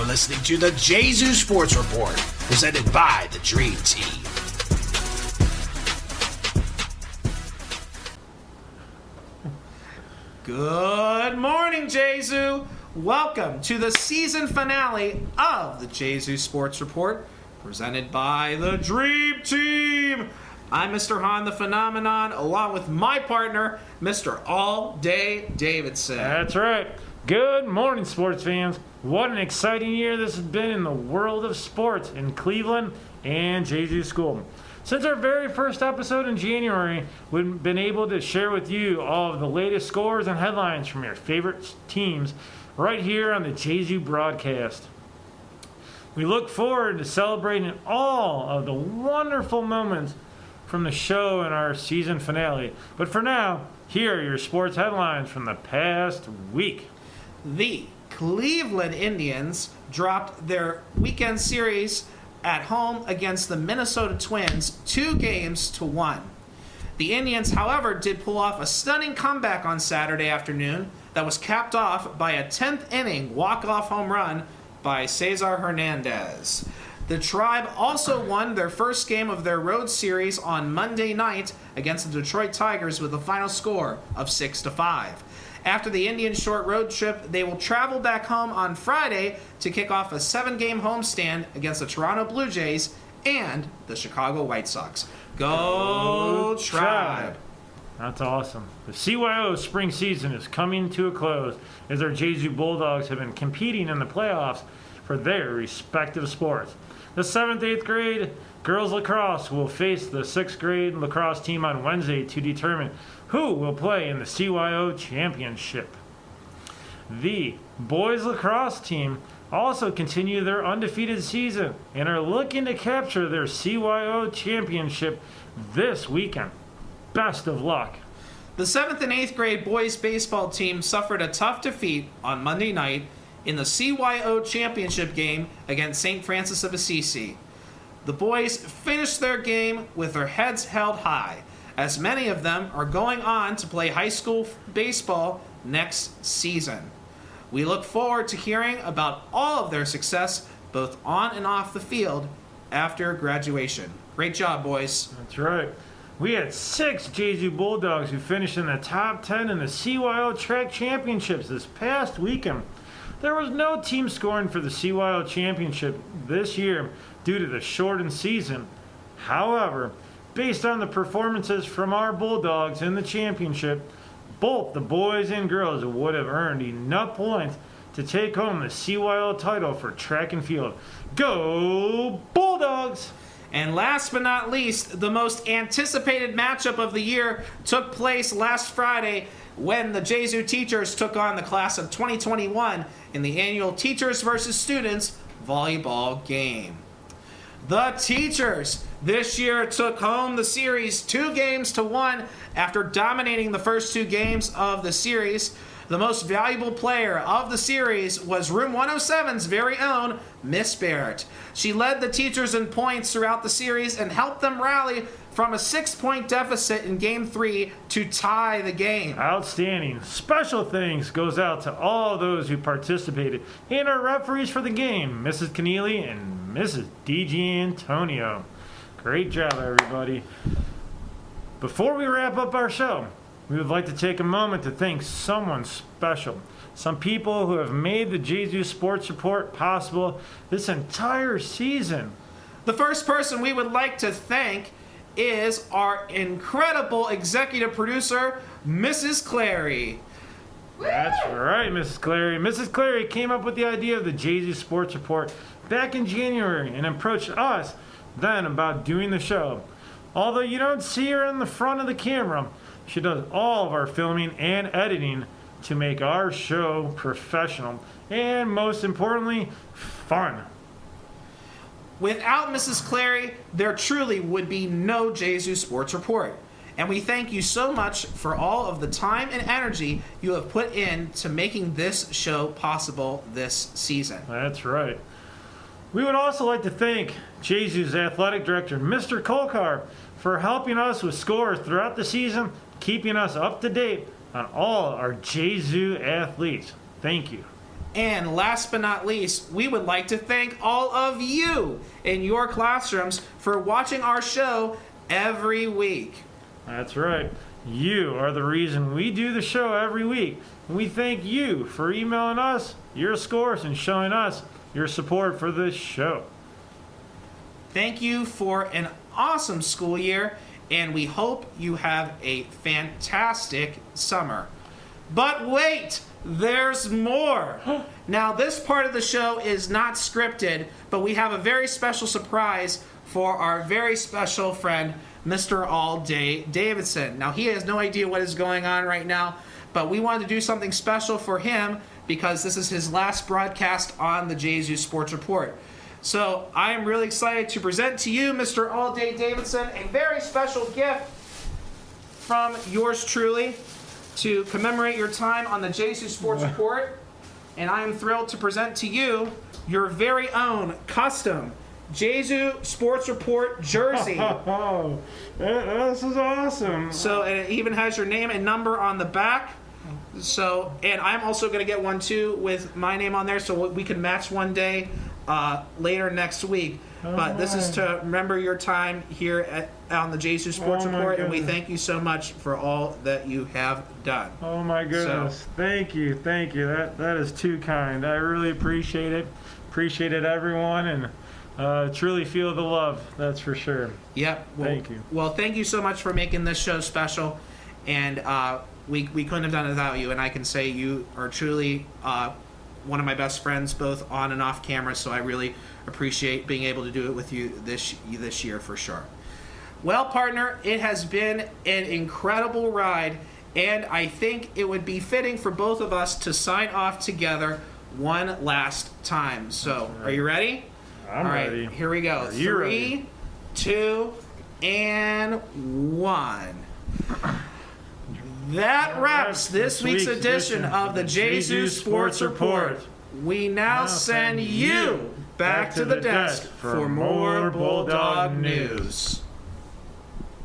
You're listening to the Gesu Sports Report, presented by the Dream Team. Good morning, Gesu. Welcome to the season finale of the Gesu Sports Report, presented by the Dream Team. I'm Mr. Hahn the Phenomenon, along with my partner, Mr. All Day Davidson. That's right. Good morning, sports fans. What an exciting year this has been in the world of sports in Cleveland and Gesu School. Since our very first episode in January, we've been able to share with you all of the latest scores and headlines from your favorite teams right here on the Gesu broadcast. We look forward to celebrating all of the wonderful moments from the show and our season finale. But for now, here are your sports headlines from the past week. The Cleveland Indians dropped their weekend series at home against the Minnesota Twins 2-1. The Indians, however, did pull off a stunning comeback on Saturday afternoon that was capped off by a 10th inning walk-off home run by Cesar Hernandez. The Tribe also won their first game of their road series on Monday night against the Detroit Tigers with a final score of 6-5. After the Indians' short road trip, they will travel back home on Friday to kick off a 7-game homestand against the Toronto Blue Jays and the Chicago White Sox. Go Tribe! That's awesome. The CYO spring season is coming to a close as our Gesu Bulldogs have been competing in the playoffs for their respective sports. The 7th, 8th grade girls lacrosse will face the 6th grade lacrosse team on Wednesday to determine who will play in the CYO championship. The boys lacrosse team also continue their undefeated season and are looking to capture their CYO championship this weekend. Best of luck. The 7th and 8th grade boys baseball team suffered a tough defeat on Monday night in the CYO championship game against St. Francis of Assisi. The boys finished their game with their heads held high, as many of them are going on to play high school baseball next season. We look forward to hearing about all of their success, both on and off the field, after graduation. Great job, boys. That's right. We had 6 Gesu Bulldogs who finished in the top 10 in the CYO track championships this past weekend. There was no team scoring for the CYO championship this year due to the shortened season. However, based on the performances from our Bulldogs in the championship, both the boys and girls would have earned enough points to take home the CYO title for track and field. Go Bulldogs! And last but not least, the most anticipated matchup of the year took place last Friday when the Gesu teachers took on the class of 2021 in the annual Teachers versus Students volleyball game. The teachers this year took home the series 2-1 after dominating the first 2 games of the series. The most valuable player of the series was Room 107's very own Miss Barrett. She led the teachers in points throughout the series and helped them rally from a 6-point deficit in Game 3 to tie the game. Outstanding. Special thanks goes out to all those who participated and our referees for the game, Mrs. Keneally and Mrs. D.G. Antonio. Great job, everybody. Before we wrap up our show, we would like to take a moment to thank someone special. Some people who have made the Gesu Sports Report possible this entire season. The first person we would like to thank is our incredible executive producer, Mrs. Clary. That's right, Mrs. Clary. Mrs. Clary came up with the idea of the Gesu Sports Report back in January and approached us then about doing the show. Although you don't see her in the front of the camera, she does all of our filming and editing to make our show professional and, most importantly, fun. Without Mrs. Clary, there truly would be no Gesu Sports Report. And we thank you so much for all of the time and energy you have put in to making this show possible this season. That's right. We would also like to thank Gesu's athletic director, Mr. Kolkar, for helping us with scores throughout the season, keeping us up to date on all our Gesu athletes. Thank you. And last but not least, we would like to thank all of you in your classrooms for watching our show every week. That's right. You are the reason we do the show every week. And we thank you for emailing us your scores and showing us your support for this show. Thank you for an awesome school year, and we hope you have a fantastic summer. But wait, there's more. Now, this part of the show is not scripted, but we have a very special surprise for our very special friend, Mr. All Day Davidson. Now, he has no idea what is going on right now, but we wanted to do something special for him because this is his last broadcast on the Gesu Sports Report. So I am really excited to present to you, Mr. All Day Davidson, a very special gift from yours truly to commemorate your time on the Gesu Sports Report. And I am thrilled to present to you your very own custom Gesu Sports Report Jersey. Oh, this is awesome. So, and it even has your name and number on the back. So, and I'm also going to get one too with my name on there so we can match one day later next week. But this is to remember your time here on the Gesu Sports Report, and we thank you so much for all that you have done. Oh my goodness. So, thank you. That is too kind. I really appreciate it. Appreciate it, everyone, and truly feel the love, that's for sure. Yep. Well, thank you. Well, thank you so much for making this show special, and we couldn't have done it without you, and I can say you are truly one of my best friends, both on and off camera, so I really appreciate being able to do it with you this year for sure. Well, partner, it has been an incredible ride, and I think it would be fitting for both of us to sign off together one last time. So, Are you ready? I'm ready. Here we go. 3, 2, and 1. That wraps this week's edition of the Gesu Sports Report. We now send you back to the desk for more Bulldog news.